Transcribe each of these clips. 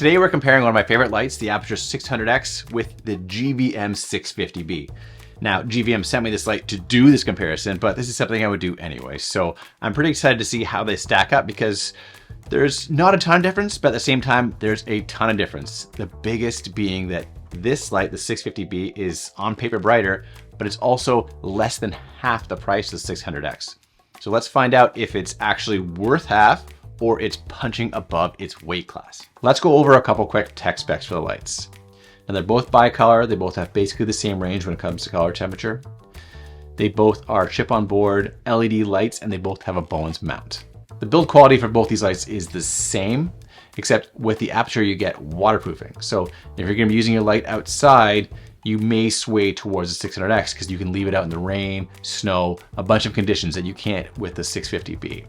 Today we're comparing one of my favorite lights, the Aputure 600X, with the GVM 650B. Now, GVM sent me this light to do this comparison, but this is something I would do anyway. So I'm pretty excited to see how they stack up because there's not a ton of difference, but at the same time, there's a ton of difference. The biggest being that this light, the 650B, is on paper brighter, but it's also less than half the price of the 600X. So let's find out if it's actually worth half or it's punching above its weight class. Let's go over a couple quick tech specs for the lights. Now they're both bicolor. They both have basically the same range when it comes to color temperature. They both are chip on board LED lights and they both have a Bowens mount. The build quality for both these lights is the same, except with the Aputure you get waterproofing. So if you're gonna be using your light outside, you may sway towards the 600X because you can leave it out in the rain, snow, a bunch of conditions that you can't with the 650B.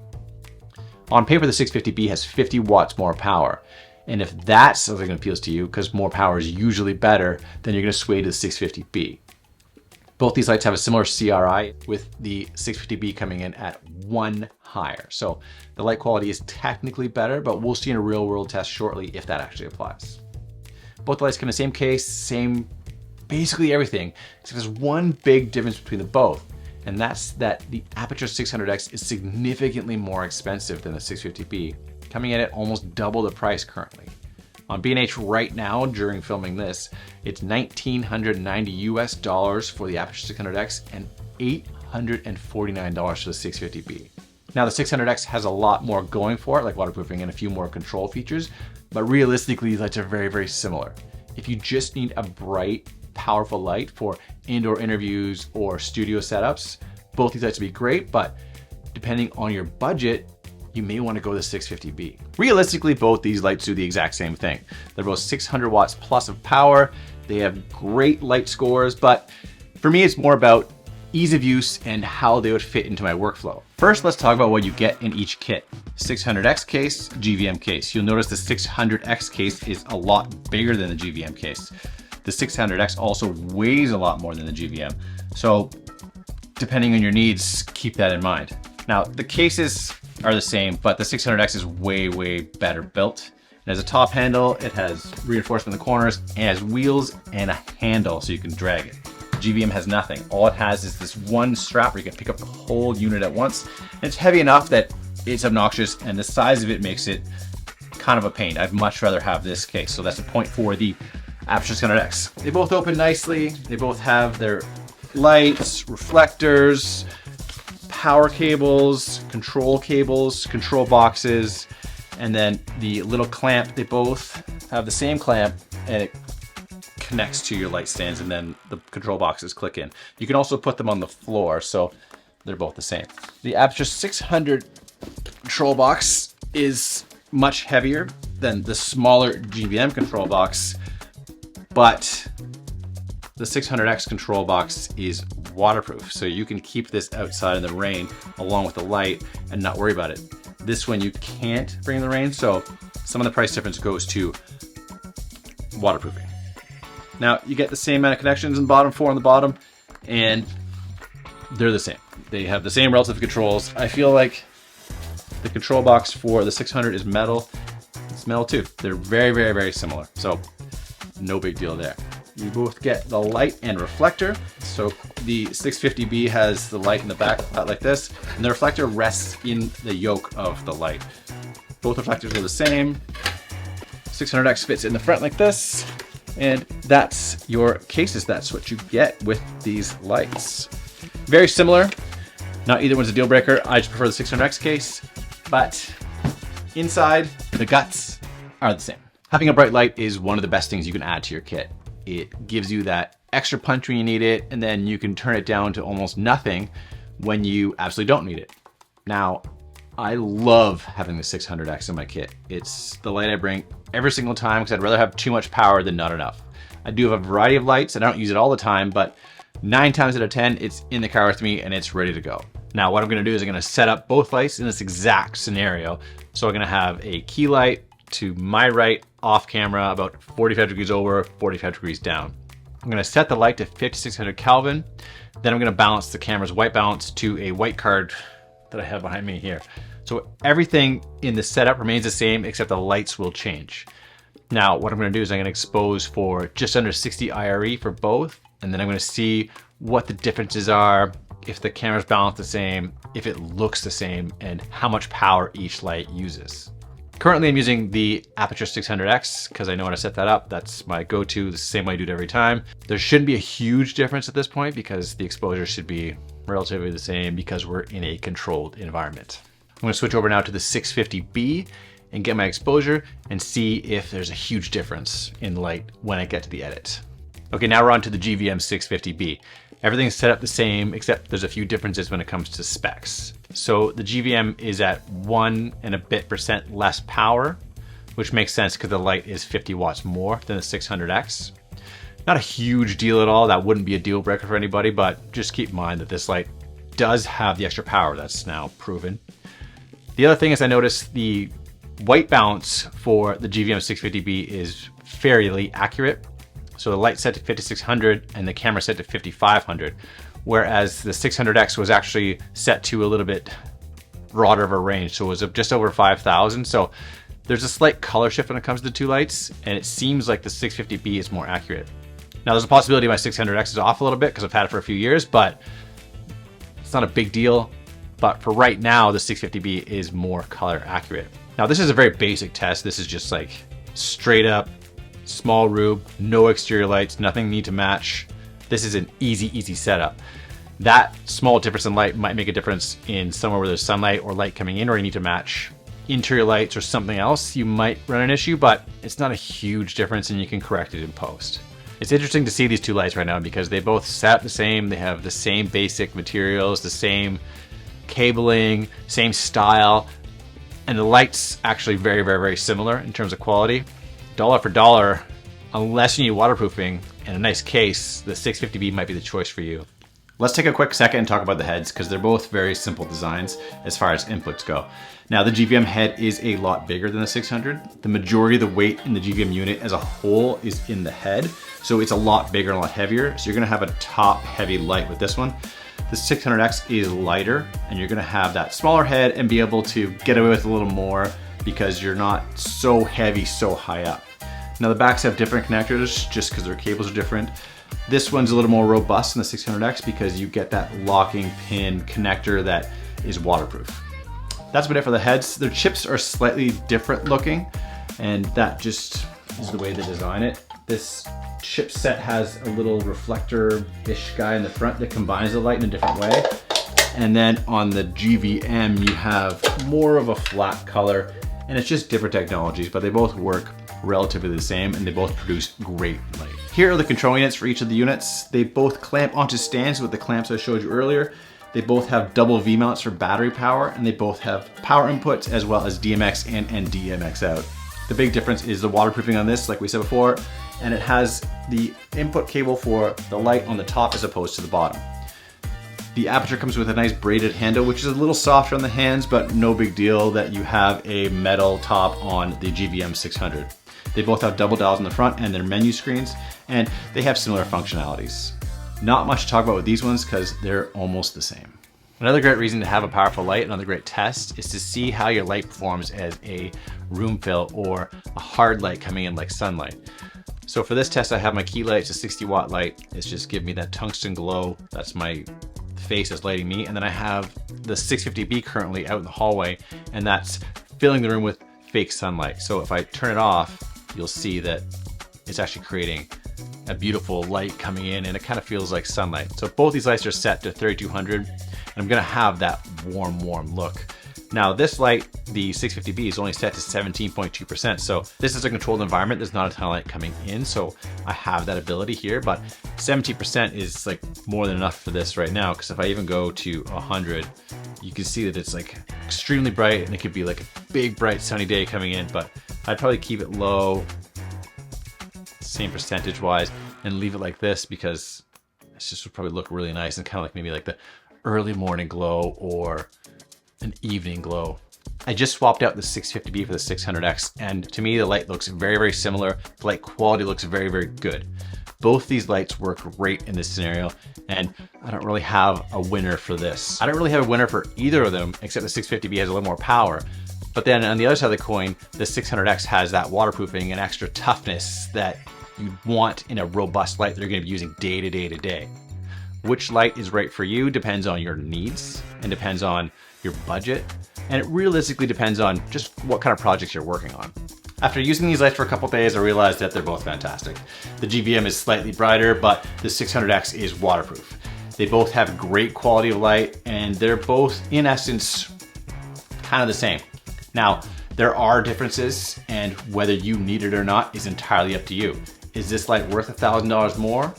On paper, the 650B has 50 watts more power. And if that's something that appeals to you, because more power is usually better, then you're gonna sway to the 650B. Both these lights have a similar CRI, with the 650B coming in at 1 higher. So the light quality is technically better, but we'll see in a real world test shortly if that actually applies. Both the lights come in the same case, same basically everything, except there's one big difference between the both. And that's that the Aputure 600X is significantly more expensive than the 650B, coming in at almost double the price currently. On B&H right now, during filming this, it's $1,990 US for the Aputure 600X and $849 for the 650B. Now the 600X has a lot more going for it, like waterproofing and a few more control features, but realistically, these lights are very, very similar. If you just need a bright, powerful light for indoor interviews or studio setups, both these lights would be great, but depending on your budget, you may want to go the 650B. Realistically, both these lights do the exact same thing. They're both 600 watts plus of power. They have great light scores, but for me, it's more about ease of use and how they would fit into my workflow. First, let's talk about what you get in each kit. 600X case, GVM case. You'll notice the 600X case is a lot bigger than the GVM case. The 600X also weighs a lot more than the GVM. So depending on your needs, keep that in mind. Now, the cases are the same, but the 600X is way, way better built. It has a top handle, it has reinforcement in the corners, and it has wheels and a handle so you can drag it. GVM has nothing. All it has is this one strap where you can pick up the whole unit at once. And it's heavy enough that it's obnoxious, and the size of it makes it kind of a pain. I'd much rather have this case. So that's a point for the Aputure 600X. They both open nicely. They both have their lights, reflectors, power cables, control boxes, and then the little clamp. They both have the same clamp and it connects to your light stands, and then the control boxes click in. You can also put them on the floor, so they're both the same. The Aputure 600 control box is much heavier than the smaller GVM control box, but the 600X control box is waterproof, so you can keep this outside in the rain along with the light and not worry about it. This one you can't bring in the rain, so some of the price difference goes to waterproofing. Now you get the same amount of connections in the bottom, 4 on the bottom, and they're the same. They have the same relative controls. I feel like the control box for the 600 is metal. It's metal too. They're very, very, very similar. So no big deal there. You both get the light and reflector. So the 650B has the light in the back like this, and the reflector rests in the yoke of the light. Both reflectors are the same. 600X fits in the front like this, and that's your cases. That's what you get with these lights. Very similar. Not either one's a deal breaker. I just prefer the 600X case, but inside, the guts are the same. Having a bright light is one of the best things you can add to your kit. It gives you that extra punch when you need it, and then you can turn it down to almost nothing when you absolutely don't need it. Now, I love having the 600X in my kit. It's the light I bring every single time because I'd rather have too much power than not enough. I do have a variety of lights and I don't use it all the time, but 9 times out of 10, it's in the car with me and it's ready to go. Now, what I'm gonna do is I'm gonna set up both lights in this exact scenario. So I'm gonna have a key light to my right off camera, about 45 degrees over, 45 degrees down. I'm gonna set the light to 5600 Kelvin. Then I'm gonna balance the camera's white balance to a white card that I have behind me here. So everything in the setup remains the same except the lights will change. Now, what I'm going to do is I'm going to expose for just under 60 IRE for both, and then I'm going to see what the differences are, if the camera's balanced the same, if it looks the same, and how much power each light uses. Currently, I'm using the Aputure 600X because I know how to set that up. That's my go-to, the same way I do it every time. There shouldn't be a huge difference at this point because the exposure should be relatively the same because we're in a controlled environment. I'm going to switch over now to the 650B and get my exposure and see if there's a huge difference in light when I get to the edit. Okay, now we're on to the GVM 650B. Everything's set up the same, except there's a few differences when it comes to specs. So the GVM is at 1% and a bit less power, which makes sense because the light is 50 watts more than the 600X. Not a huge deal at all. That wouldn't be a deal breaker for anybody, but just keep in mind that this light does have the extra power. That's now proven. The other thing is I noticed the white balance for the GVM 650B is fairly accurate. So the light's set to 5600 and the camera set to 5500, whereas the 600X was actually set to a little bit broader of a range. So it was just over 5000. So there's a slight color shift when it comes to the two lights, and it seems like the 650B is more accurate. Now there's a possibility my 600X is off a little bit because I've had it for a few years, but it's not a big deal. But for right now, the 650B is more color accurate. Now this is a very basic test. This is just like straight up small rube, no exterior lights, nothing need to match. This is an easy setup. That small difference in light might make a difference in somewhere where there's sunlight or light coming in, or you need to match interior lights or something else. You might run an issue, but it's not a huge difference and you can correct it in post. It's interesting to see these two lights right now because they both set up the same. They have the same basic materials, the same cabling, same style, and the light's actually very similar in terms of quality. Dollar for dollar, unless you need waterproofing and a nice case, the 650B might be the choice for you. Let's take a quick second and talk about the heads because they're both very simple designs as far as inputs go. Now the GVM head is a lot bigger than the 600. The majority of the weight in the GVM unit as a whole is in the head, so it's a lot bigger and a lot heavier. So you're gonna have a top heavy light with this one. The 600X is lighter and you're gonna have that smaller head and be able to get away with a little more because you're not so heavy, so high up. Now the backs have different connectors just because their cables are different. This one's a little more robust than the 600X because you get that locking pin connector that is waterproof. That's about it for the heads. Their chips are slightly different looking, and that just is the way they design it. This chipset has a little reflector-ish guy in the front that combines the light in a different way. And then on the GVM, you have more of a flat color, and it's just different technologies, but they both work relatively the same and they both produce great light. Here are the control units for each of the units. They both clamp onto stands with the clamps I showed you earlier. They both have double V mounts for battery power, and they both have power inputs as well as DMX and NDMX out. The big difference is the waterproofing on this, like we said before, and it has the input cable for the light on the top as opposed to the bottom. The Aputure comes with a nice braided handle, which is a little softer on the hands, but no big deal that you have a metal top on the GVM 600. They both have double dials on the front and their menu screens, and they have similar functionalities. Not much to talk about with these ones because they're almost the same. Another great reason to have a powerful light, another great test, is to see how your light performs as a room fill or a hard light coming in like sunlight. So for this test, I have my key light. It's a 60 watt light. It's just giving me that tungsten glow. That's my face that's lighting me. And then I have the 650B currently out in the hallway, and that's filling the room with fake sunlight. So if I turn it off, you'll see that it's actually creating a beautiful light coming in, and it kind of feels like sunlight. So both these lights are set to 3200, and I'm gonna have that warm look. Now this light, the 650B, is only set to 17.2%, so this is a controlled environment. There's not a ton of light coming in, so I have that ability here, but 17% is like more than enough for this right now, because if I even go to 100, you can see that it's like extremely bright, and it could be like a big, bright, sunny day coming in, but I'd probably keep it low, same percentage-wise, and leave it like this, because this just would probably look really nice and kind of like maybe like the early morning glow or an evening glow. I just swapped out the 650B for the 600X, and to me the light looks very similar. The light quality looks very good. Both these lights work great in this scenario, and I don't really have a winner for this. I don't really have a winner for either of them, except the 650B has a little more power. But then on the other side of the coin, the 600X has that waterproofing and extra toughness that you want in a robust light that you're going to be using day to day to day. Which light is right for you depends on your needs and depends on your budget. And it realistically depends on just what kind of projects you're working on. After using these lights for a couple days, I realized that they're both fantastic. The GVM is slightly brighter, but the 600X is waterproof. They both have great quality of light, and they're both, in essence, kind of the same. Now, there are differences, and whether you need it or not is entirely up to you. Is this light worth $1,000 more?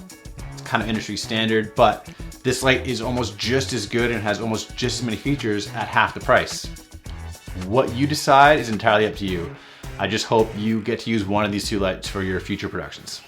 It's kind of industry standard, but this light is almost just as good and has almost just as many features at half the price. What you decide is entirely up to you. I just hope you get to use one of these two lights for your future productions.